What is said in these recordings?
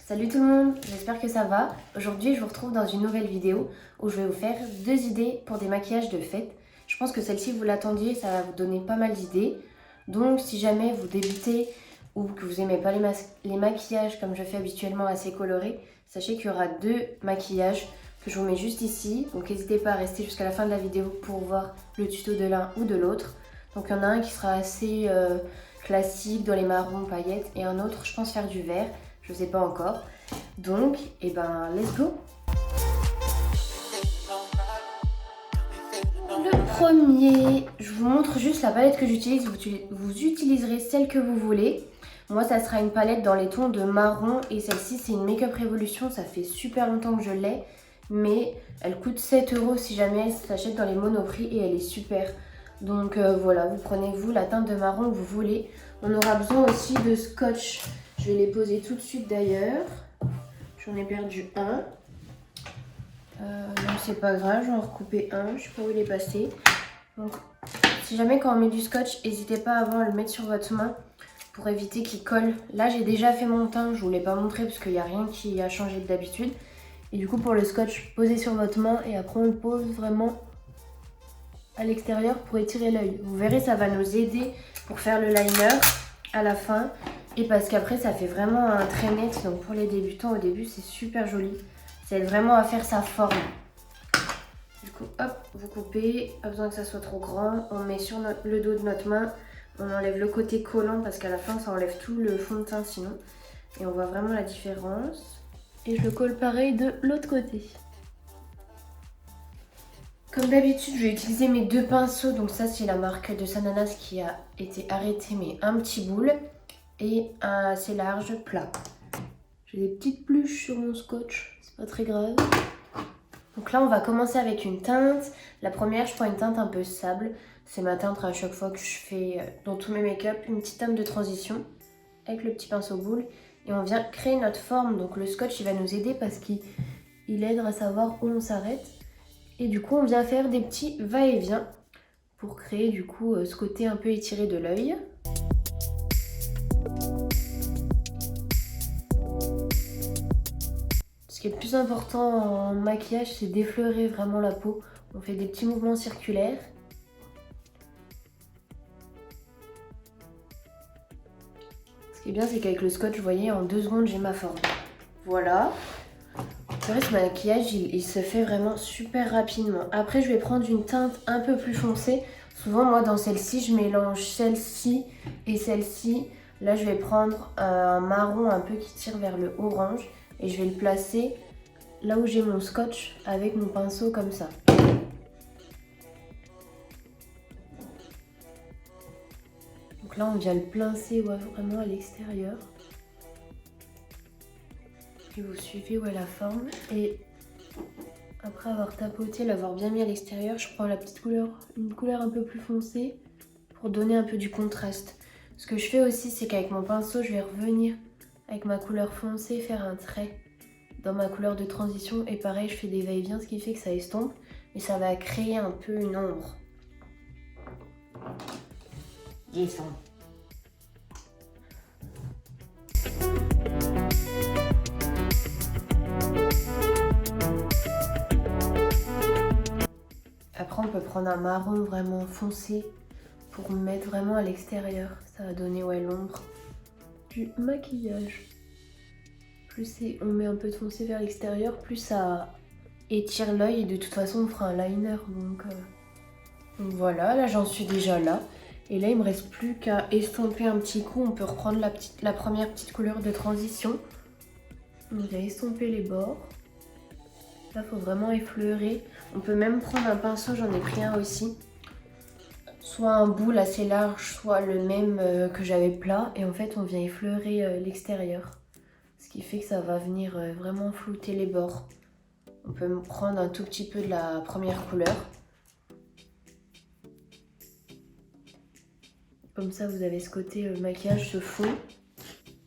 Salut tout le monde, j'espère que ça va. Aujourd'hui je vous retrouve dans une nouvelle vidéo où je vais vous faire 2 idées pour des maquillages de fête. Je pense que celle-ci vous l'attendiez, ça va vous donner pas mal d'idées. Donc si jamais vous débutez ou que vous n'aimez pas les maquillages comme je fais habituellement assez colorés, sachez qu'il y aura 2 maquillages que je vous mets juste ici. Donc n'hésitez pas à rester jusqu'à la fin de la vidéo pour voir le tuto de l'un ou de l'autre. Donc il y en a un qui sera assez classique dans les marrons paillettes et un autre je pense faire du vert. Je sais pas encore. Donc, let's go. Le premier, je vous montre juste la palette que j'utilise. Vous utiliserez celle que vous voulez. Moi, ça sera une palette dans les tons de marron. Et celle-ci, c'est une Make Up Revolution. Ça fait super longtemps que je l'ai. Mais elle coûte 7 € si jamais elle s'achète dans les Monoprix. Et elle est super. Donc voilà, vous prenez vous la teinte de marron que vous voulez. On aura besoin aussi de scotch. Je vais les poser tout de suite d'ailleurs. J'en ai perdu un. Non, c'est pas grave, j'en ai recoupé un. Je sais pas où il est passé. Donc, si jamais quand on met du scotch, n'hésitez pas avant à le mettre sur votre main pour éviter qu'il colle. Là, j'ai déjà fait mon teint. Je vous l'ai pas montré parce qu'il n'y a rien qui a changé d'habitude. Et du coup, pour le scotch, posez sur votre main et après on le pose vraiment à l'extérieur pour étirer l'œil. Vous verrez, ça va nous aider pour faire le liner à la fin. Et parce qu'après ça fait vraiment un trait net, donc pour les débutants au début c'est super joli. Ça aide vraiment à faire sa forme. Du coup hop, vous coupez, pas besoin que ça soit trop grand. On met sur le dos de notre main, on enlève le côté collant parce qu'à la fin ça enlève tout le fond de teint sinon. Et on voit vraiment la différence. Et je le colle pareil de l'autre côté. Comme d'habitude, je vais utiliser mes 2 pinceaux. Donc ça c'est la marque de Sananas qui a été arrêtée mais un petit boule. Et un assez large plat. J'ai des petites pluches sur mon scotch, c'est pas très grave. Donc là on va commencer avec une teinte. La première, je prends une teinte un peu sable. C'est ma teinte à chaque fois que je fais dans tous mes make-up. Une petite teinte de transition avec le petit pinceau boule. Et on vient créer notre forme. Donc le scotch il va nous aider parce qu'il aide à savoir où on s'arrête. Et du coup on vient faire des petits va-et-vient pour créer du coup ce côté un peu étiré de l'œil. Ce qui est le plus important en maquillage, c'est d'effleurer vraiment la peau. On fait des petits mouvements circulaires. Ce qui est bien, c'est qu'avec le scotch, vous voyez, en 2 secondes, j'ai ma forme. Voilà. C'est vrai, ce maquillage, il se fait vraiment super rapidement. Après, je vais prendre une teinte un peu plus foncée. Souvent, moi, dans celle-ci, je mélange celle-ci et celle-ci. Là, je vais prendre un marron un peu qui tire vers le orange. Et je vais le placer là où j'ai mon scotch avec mon pinceau comme ça. Donc là on vient le pincer vraiment à l'extérieur. Et vous suivez où est la forme. Et après avoir tapoté, l'avoir bien mis à l'extérieur, je prends la petite couleur, une couleur un peu plus foncée pour donner un peu du contraste. Ce que je fais aussi, c'est qu'avec mon pinceau, je vais revenir avec ma couleur foncée, faire un trait dans ma couleur de transition et pareil je fais des va-et-vient, ce qui fait que ça estompe et ça va créer un peu une ombre. Descends. Après on peut prendre un marron vraiment foncé pour mettre vraiment à l'extérieur. Ça va donner l'ombre du maquillage. Plus on met un peu de foncé vers l'extérieur, plus ça étire l'œil et de toute façon on fera un liner. Donc voilà, là j'en suis déjà là. Et là il me reste plus qu'à estomper un petit coup. On peut reprendre la première petite couleur de transition. On va estomper les bords. Là il faut vraiment effleurer. On peut même prendre un pinceau, j'en ai pris un aussi. Soit un boule assez large, soit le même que j'avais plat. Et en fait on vient effleurer l'extérieur. Ce qui fait que ça va venir vraiment flouter les bords. On peut prendre un tout petit peu de la première couleur. Comme ça, vous avez ce côté maquillage, ce fond.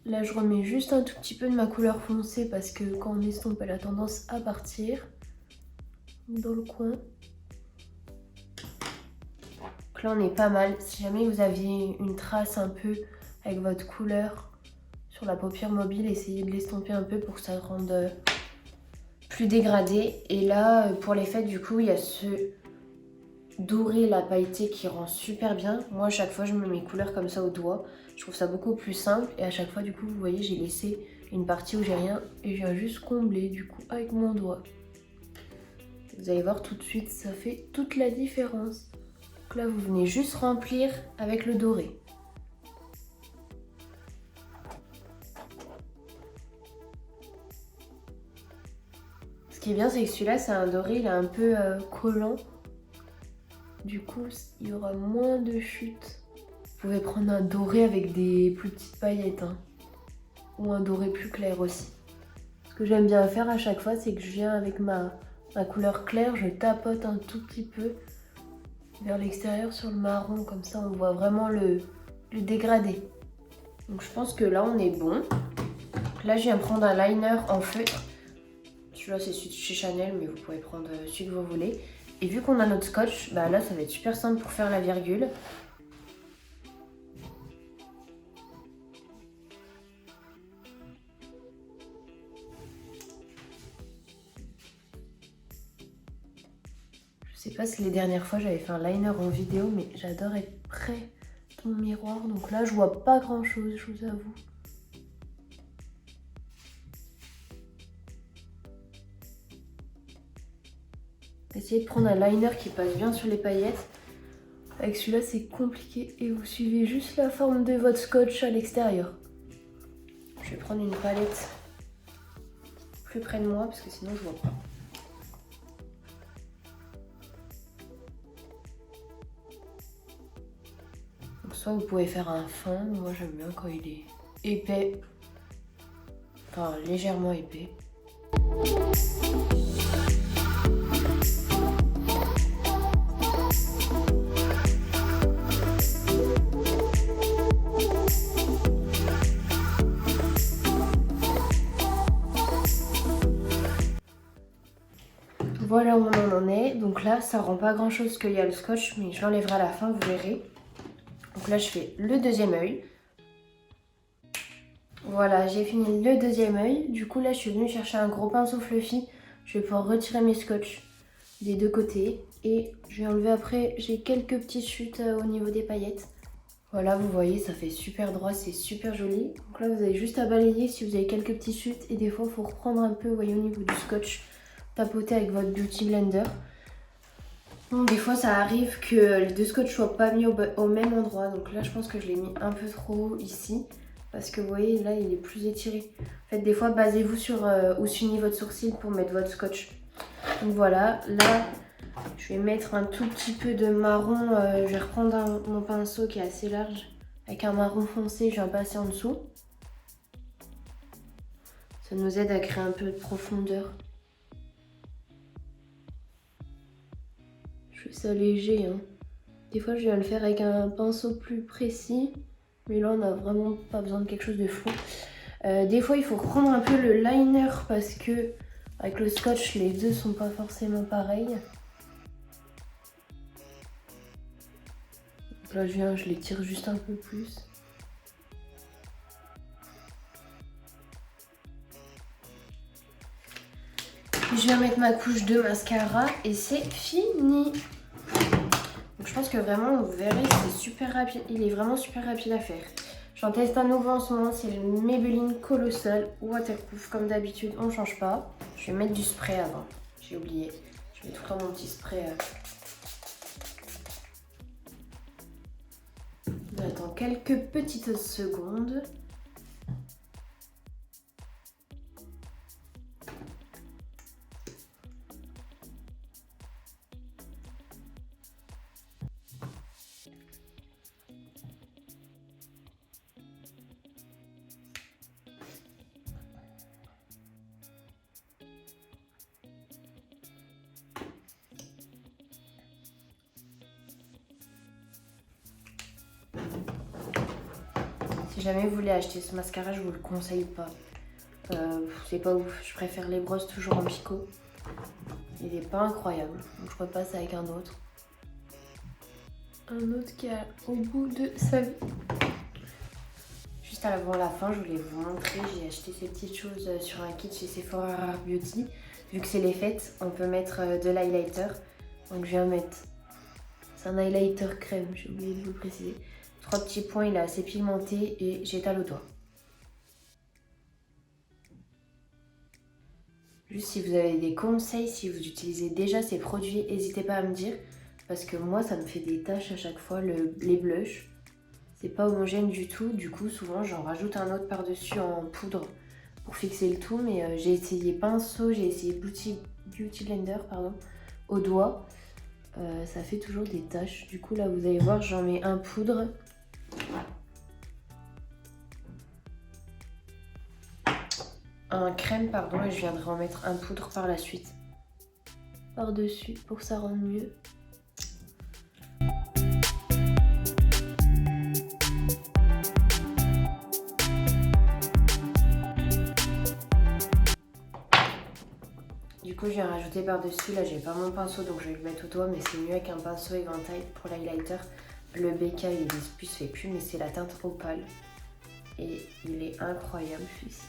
Là, je remets juste un tout petit peu de ma couleur foncée parce que quand on estompe, elle a tendance à partir dans le coin. Donc là, on est pas mal. Si jamais vous aviez une trace un peu avec votre couleur sur la paupière mobile, essayer de l'estomper un peu pour que ça rende plus dégradé. Et là, pour l'effet, du coup, il y a ce doré, la pailleté qui rend super bien. Moi, à chaque fois, je mets mes couleurs comme ça au doigt. Je trouve ça beaucoup plus simple. Et à chaque fois, du coup, vous voyez, j'ai laissé une partie où j'ai rien et je viens juste combler, du coup, avec mon doigt. Vous allez voir tout de suite, ça fait toute la différence. Donc là, vous venez juste remplir avec le doré. Ce qui est bien, c'est que celui-là, c'est un doré, il est un peu collant. Du coup, il y aura moins de chutes. Vous pouvez prendre un doré avec des plus petites paillettes, hein. Ou un doré plus clair aussi. Ce que j'aime bien faire à chaque fois, c'est que je viens avec ma couleur claire, je tapote un tout petit peu vers l'extérieur sur le marron, comme ça on voit vraiment le dégradé. Donc je pense que là on est bon. Donc là je viens prendre un liner en feutre. Celui-là c'est celui de chez Chanel, mais vous pouvez prendre celui que vous voulez. Et vu qu'on a notre scotch, bah là ça va être super simple pour faire la virgule. Je sais pas si les dernières fois j'avais fait un liner en vidéo, mais j'adore être près de mon miroir. Donc là je vois pas grand chose, je vous avoue. Essayez de prendre un liner qui passe bien sur les paillettes. Avec celui-là c'est compliqué et vous suivez juste la forme de votre scotch à l'extérieur. Je vais prendre une palette plus près de moi parce que sinon je vois pas. Donc soit vous pouvez faire un fin, moi j'aime bien quand il est épais, enfin légèrement épais. Voilà où on en est. Donc là, ça rend pas grand chose parce qu'il y a le scotch, mais je l'enlèverai à la fin, vous verrez. Donc là, je fais le deuxième œil. Voilà, j'ai fini le deuxième œil. Du coup, là, je suis venue chercher un gros pinceau fluffy. Je vais pouvoir retirer mes scotch des deux côtés. Et je vais enlever après, j'ai quelques petites chutes au niveau des paillettes. Voilà, vous voyez, ça fait super droit, c'est super joli. Donc là, vous avez juste à balayer si vous avez quelques petites chutes. Et des fois, il faut reprendre un peu, vous voyez, au niveau du scotch. Tapoter avec votre Beauty Blender. Bon, des fois ça arrive que les deux scotch soient pas mis au même endroit. Donc là je pense que je l'ai mis un peu trop ici. Parce que vous voyez là il est plus étiré. En fait des fois basez-vous sur où s'unit votre sourcil pour mettre votre scotch. Donc voilà, là je vais mettre un tout petit peu de marron. Je vais reprendre mon pinceau qui est assez large. Avec un marron foncé, je viens passer en dessous. Ça nous aide à créer un peu de profondeur. Je fais ça léger, hein. Des fois, je viens le faire avec un pinceau plus précis. Mais là, on n'a vraiment pas besoin de quelque chose de fou. Des fois, il faut prendre un peu le liner parce que avec le scotch, les deux sont pas forcément pareils. Donc là, je les tire juste un peu plus. Je viens mettre ma couche de mascara et c'est fini. Donc je pense que vraiment, vous verrez, c'est super rapide. Il est vraiment super rapide à faire. J'en teste un nouveau en ce moment, c'est le Maybelline Colossal Waterproof. Comme d'habitude, on ne change pas. Je vais mettre du spray avant. J'ai oublié. Je mets tout le temps mon petit spray. J'attends quelques petites secondes. Si jamais vous voulez acheter ce mascara, je vous le conseille pas. C'est pas ouf. Je préfère les brosses toujours en picot. Il est pas incroyable. Donc je repasse avec un autre. Un autre qui est au bout de sa vie. juste avant la fin, je voulais vous montrer, j'ai acheté ces petites choses sur un kit chez Sephora Rare Beauty. Vu que c'est les fêtes, on peut mettre de l'highlighter. Donc je viens mettre, c'est un highlighter crème, j'ai oublié de vous le préciser. 3 petits points, il est assez pigmenté et j'étale au doigt. Juste si vous avez des conseils, si vous utilisez déjà ces produits, n'hésitez pas à me dire. Parce que moi, ça me fait des taches à chaque fois, les blushs. C'est pas homogène du tout, du coup souvent j'en rajoute un autre par-dessus en poudre pour fixer le tout. Mais j'ai essayé pinceau, j'ai essayé Beauty Blender pardon, au doigt. Ça fait toujours des taches. Du coup là vous allez voir, j'en mets un poudre. Un crème pardon, et je viendrai en mettre un poudre par la suite. Par-dessus pour que ça rende mieux. Du coup je viens rajouter par-dessus, là j'ai pas mon pinceau donc je vais le mettre au doigt, mais c'est mieux avec un pinceau éventail pour l'highlighter. Le BK il ne se fait plus, mais c'est la teinte opale et il est incroyable celui-ci.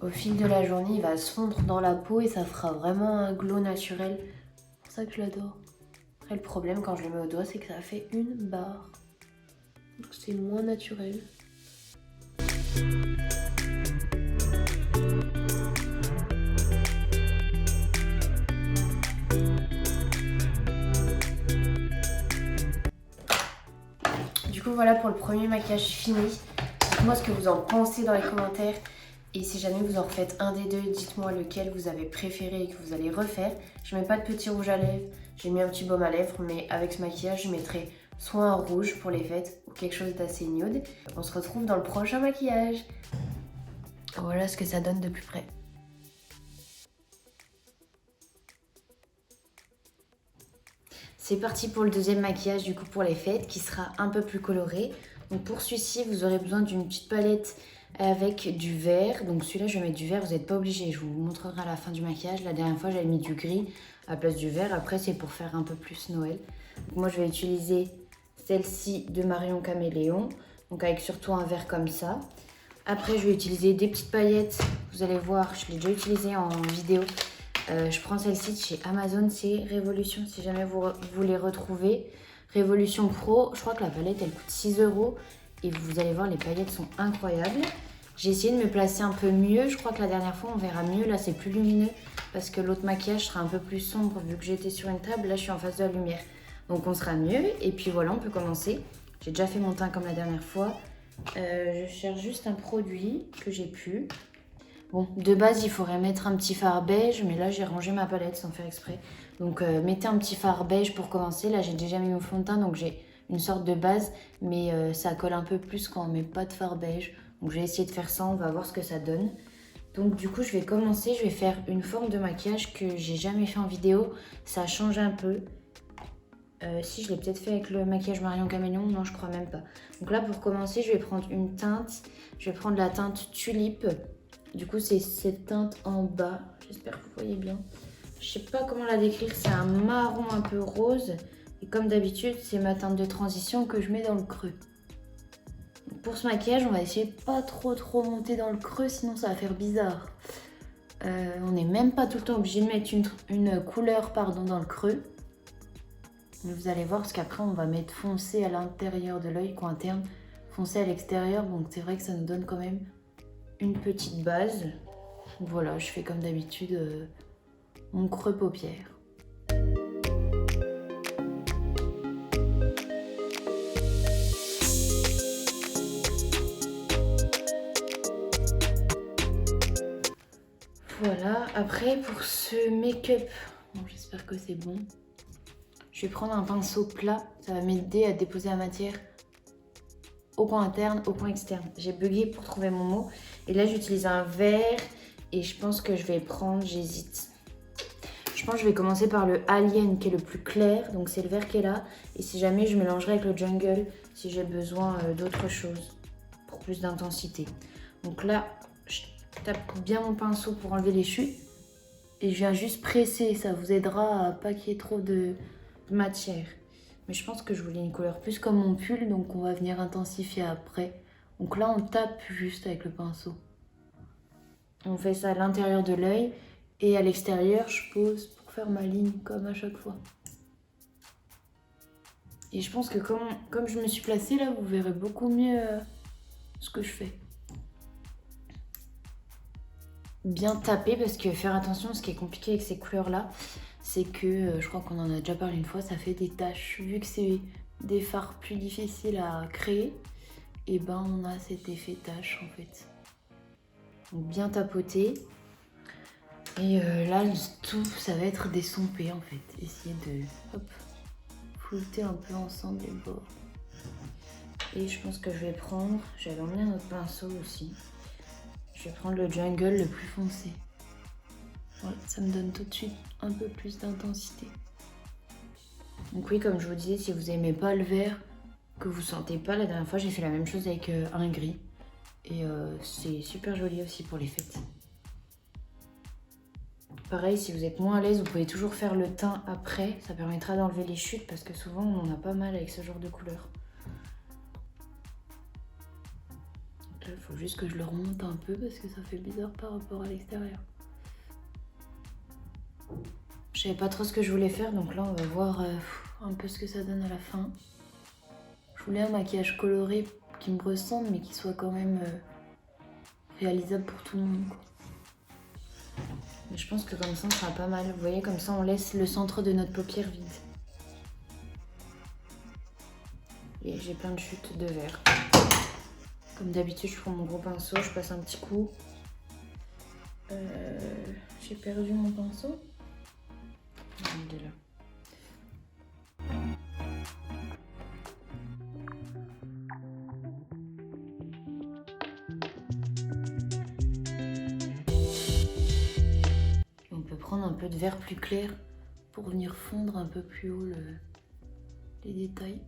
Au fil de la journée il va se fondre dans la peau et ça fera vraiment un glow naturel. C'est pour ça que je l'adore. Après le problème quand je le mets au doigt c'est que ça fait une barre. Donc c'est moins naturel. Du coup voilà pour le premier maquillage fini. Dites-moi ce que vous en pensez dans les commentaires. Et si jamais vous en refaites un des deux, dites-moi lequel vous avez préféré et que vous allez refaire. Je mets pas de petit rouge à lèvres, j'ai mis un petit baume à lèvres, mais avec ce maquillage, je mettrai soit un rouge pour les fêtes ou quelque chose d'assez nude. On se retrouve dans le prochain maquillage. Voilà ce que ça donne de plus près. C'est parti pour le deuxième maquillage du coup pour les fêtes qui sera un peu plus coloré. Donc pour celui-ci, vous aurez besoin d'une petite palette avec du vert. Donc celui-là, je vais mettre du vert, vous n'êtes pas obligé. Je vous montrerai à la fin du maquillage. La dernière fois, j'avais mis du gris à la place du vert. Après, c'est pour faire un peu plus Noël. Donc moi, je vais utiliser celle-ci de Marion Caméléon. Donc avec surtout un vert comme ça. Après, je vais utiliser des petites paillettes. Vous allez voir, je l'ai déjà utilisé en vidéo. Je prends celle-ci de chez Amazon, c'est Révolution, si jamais vous les retrouvez. Révolution Pro, je crois que la palette elle coûte 6 € et vous allez voir, les paillettes sont incroyables. J'ai essayé de me placer un peu mieux, je crois que la dernière fois on verra mieux, là c'est plus lumineux parce que l'autre maquillage sera un peu plus sombre vu que j'étais sur une table, là je suis en face de la lumière. Donc on sera mieux et puis voilà, on peut commencer. J'ai déjà fait mon teint comme la dernière fois. Je cherche juste un produit que j'ai pu. Bon, de base, il faudrait mettre un petit fard beige, mais là, j'ai rangé ma palette sans faire exprès. Donc, mettez un petit fard beige pour commencer. Là, j'ai déjà mis mon fond de teint, donc j'ai une sorte de base, mais ça colle un peu plus quand on met pas de fard beige. Donc, je vais essayer de faire ça, on va voir ce que ça donne. Donc, du coup, je vais commencer. Je vais faire une forme de maquillage que j'ai jamais fait en vidéo. Ça change un peu. Si, je l'ai peut-être fait avec le maquillage Marion Caméléon. Non, je crois même pas. Donc là, pour commencer, je vais prendre une teinte. Je vais prendre la teinte Tulipe. Du coup, c'est cette teinte en bas. J'espère que vous voyez bien. Je sais pas comment la décrire. C'est un marron un peu rose. Et comme d'habitude, c'est ma teinte de transition que je mets dans le creux. Pour ce maquillage, on va essayer de pas trop monter dans le creux, sinon ça va faire bizarre. On n'est même pas tout le temps obligé de mettre une couleur dans le creux. Mais vous allez voir, parce qu'après, on va mettre foncé à l'intérieur de l'œil, quoi, interne. Foncé à l'extérieur. Donc, c'est vrai que ça nous donne quand même une petite base. Voilà, je fais comme d'habitude mon creux paupière. Voilà, après pour ce make-up, bon, j'espère que c'est bon. Je vais prendre un pinceau plat, ça va m'aider à déposer la matière au coin interne, au coin externe. J'ai bugué pour trouver mon mot. Et là, j'utilise un vert et je pense que je vais prendre, j'hésite. Je pense que je vais commencer par le Alien qui est le plus clair. Donc, c'est le vert qui est là. Et si jamais, je mélangerai avec le Jungle si j'ai besoin d'autre chose pour plus d'intensité. Donc là, je tape bien mon pinceau pour enlever les chutes. Et je viens juste presser, ça vous aidera à pas qu'il y ait trop de matière. Mais je pense que je voulais une couleur plus comme mon pull, donc on va venir intensifier après. Donc là, on tape juste avec le pinceau. On fait ça à l'intérieur de l'œil et à l'extérieur, je pose pour faire ma ligne comme à chaque fois. Et je pense que comme je me suis placée là, vous verrez beaucoup mieux ce que je fais. Bien taper parce que faire attention, ce qui est compliqué avec ces couleurs là, c'est que je crois qu'on en a déjà parlé une fois, ça fait des taches. Vu que c'est des fards plus difficiles à créer, et ben on a cet effet tache en fait. Donc bien tapoter. Et là, tout, ça va être désompé en fait. Essayer de flouter un peu ensemble les bords. Et je pense que je vais prendre, j'avais emmené un autre pinceau aussi. Je vais prendre le jungle le plus foncé. Voilà, ça me donne tout de suite un peu plus d'intensité. Donc oui, comme je vous disais, si vous n'aimez pas le vert, que vous sentez pas, la dernière fois j'ai fait la même chose avec un gris. Et c'est super joli aussi pour les fêtes. Pareil, si vous êtes moins à l'aise, vous pouvez toujours faire le teint après. Ça permettra d'enlever les chutes parce que souvent on en a pas mal avec ce genre de couleur. Là, il faut juste que je le remonte un peu parce que ça fait bizarre par rapport à l'extérieur. Je savais pas trop ce que je voulais faire, donc là on va voir un peu ce que ça donne à la fin. Je voulais un maquillage coloré qui me ressemble mais qui soit quand même réalisable pour tout le monde, quoi. Mais je pense que comme ça on sera pas mal. Vous voyez, comme ça on laisse le centre de notre paupière vide. Et j'ai plein de chutes de verre. Comme d'habitude, je prends mon gros pinceau, je passe un petit coup. J'ai perdu mon pinceau. Il est là. On peut prendre un peu de vert plus clair pour venir fondre un peu plus haut les détails.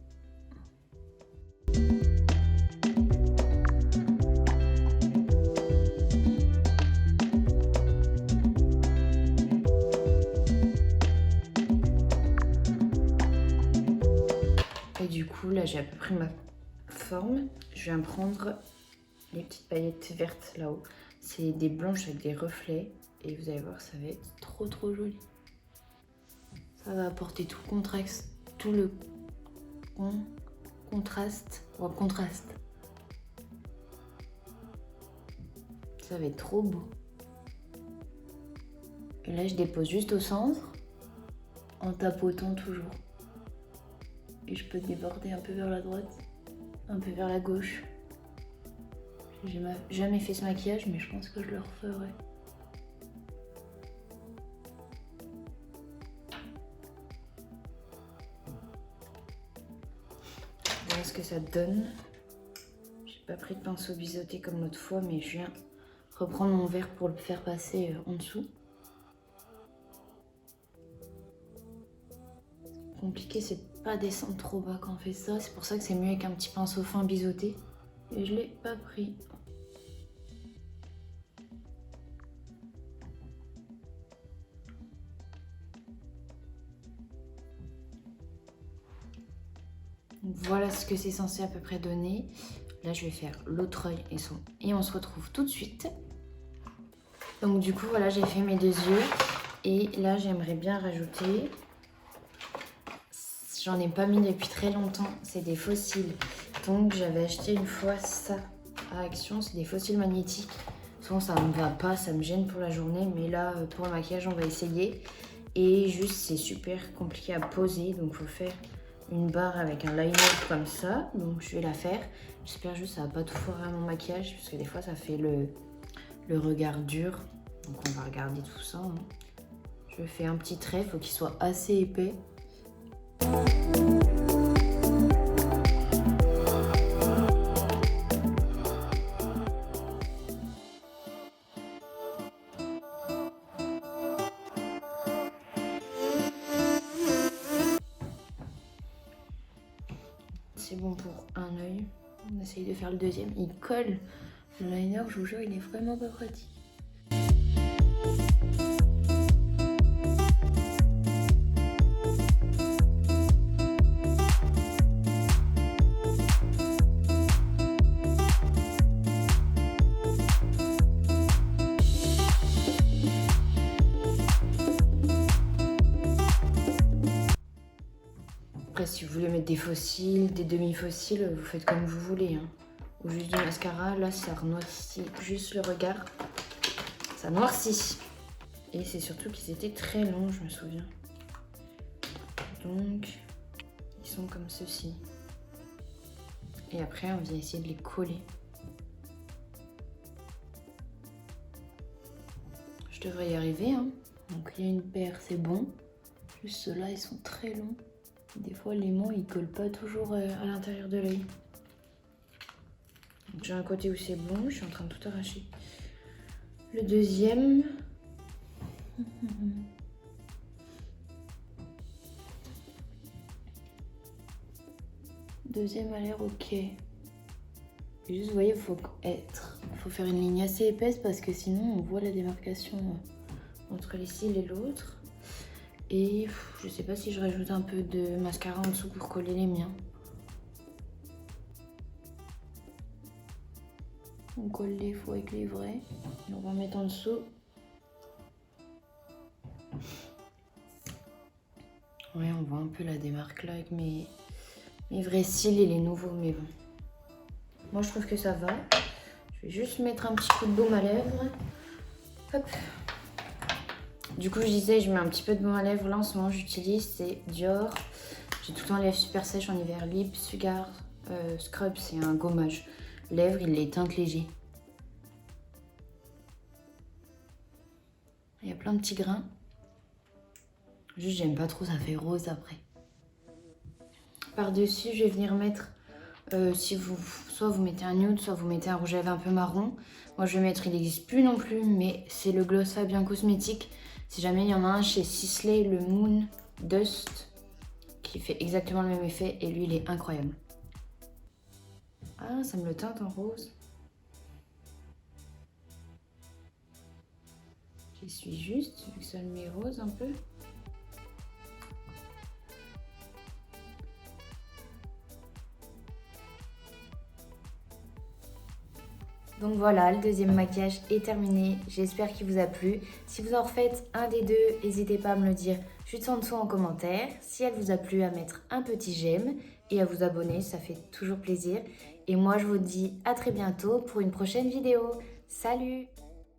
Et du coup, là, j'ai à peu près ma forme. Je viens prendre les petites paillettes vertes là-haut. C'est des blanches avec des reflets. Et vous allez voir, ça va être trop joli. Ça va apporter tout le contraste, tout le contraste. Ouais, contraste. Ça va être trop beau. Et là, je dépose juste au centre, en tapotant toujours. Et je peux déborder un peu vers la droite, un peu vers la gauche. J'ai jamais fait ce maquillage, mais je pense que je le referai. Voilà ce que ça donne. J'ai pas pris de pinceau biseauté comme l'autre fois, mais je viens reprendre mon verre pour le faire passer en dessous. Compliqué, c'est de pas descendre trop bas quand on fait ça. C'est pour ça que c'est mieux avec un petit pinceau fin biseauté. Et je l'ai pas pris. Donc voilà ce que c'est censé à peu près donner. Là, je vais faire l'autre œil et on se retrouve tout de suite. Donc du coup, voilà, j'ai fait mes deux yeux. Et là, j'aimerais bien rajouter... J'en ai pas mis depuis très longtemps, c'est des fossiles. Donc j'avais acheté une fois ça à Action, c'est des fossiles magnétiques. Souvent ça me va pas, ça me gêne pour la journée, mais là pour le maquillage on va essayer. Et juste c'est super compliqué à poser, donc faut faire une barre avec un liner comme ça. Donc je vais la faire. J'espère juste que ça va pas tout foirer à mon maquillage, parce que des fois ça fait le regard dur. Donc on va regarder tout ça. Hein. Je fais un petit trait, faut qu'il soit assez épais. C'est bon pour un œil. On essaye de faire le deuxième. Il colle. Le liner, je vous jure, il est vraiment pas pratique. Après, si vous voulez mettre des fossiles, des demi-fossiles, vous faites comme vous voulez. Hein. Ou juste du mascara. Là, ça renoircit juste le regard. Ça noircit. Et c'est surtout qu'ils étaient très longs, je me souviens. Donc, ils sont comme ceci. Et après, on vient essayer de les coller. Je devrais y arriver. Hein. Donc, il y a une paire, c'est bon. Juste ceux-là, ils sont très longs. Des fois, l'aimant, il colle pas toujours à l'intérieur de l'œil. J'ai un côté où c'est bon, je suis en train de tout arracher. Le deuxième. Deuxième a l'air ok. Et juste, vous voyez, il faut faire une ligne assez épaisse parce que sinon, on voit la démarcation entre les cils et l'autre. Et je sais pas si je rajoute un peu de mascara en dessous pour coller les miens. On colle les faux avec les vrais. Et on va mettre en dessous. Ouais, on voit un peu la démarque là avec mes vrais cils et les nouveaux, mais bon. Moi, je trouve que ça va. Je vais juste mettre un petit coup de baume à lèvres. Hop. Du coup, je disais, je mets un petit peu de baume à lèvres. Là, en ce moment, j'utilise, c'est Dior. J'ai tout le temps lèvres super sèches en hiver. Lip, Sugar, Scrub, c'est un gommage. Lèvres, il les teinte léger. Il y a plein de petits grains. Juste, j'aime pas trop, ça fait rose après. Par-dessus, je vais venir mettre, soit vous mettez un nude, soit vous mettez un rouge à lèvres un peu marron. Moi, je vais mettre, il n'existe plus non plus, mais c'est le Gloss Fabien Cosmétique. Si jamais il y en a un chez Sisley, le Moon Dust, qui fait exactement le même effet, et lui, il est incroyable. Ah, ça me le teinte en rose. J'essuie juste, vu que ça le met rose un peu. Donc voilà, le deuxième maquillage est terminé. J'espère qu'il vous a plu. Si vous en refaites un des deux, n'hésitez pas à me le dire juste en dessous en commentaire. Si elle vous a plu, à mettre un petit j'aime et à vous abonner, ça fait toujours plaisir. Et moi, je vous dis à très bientôt pour une prochaine vidéo. Salut!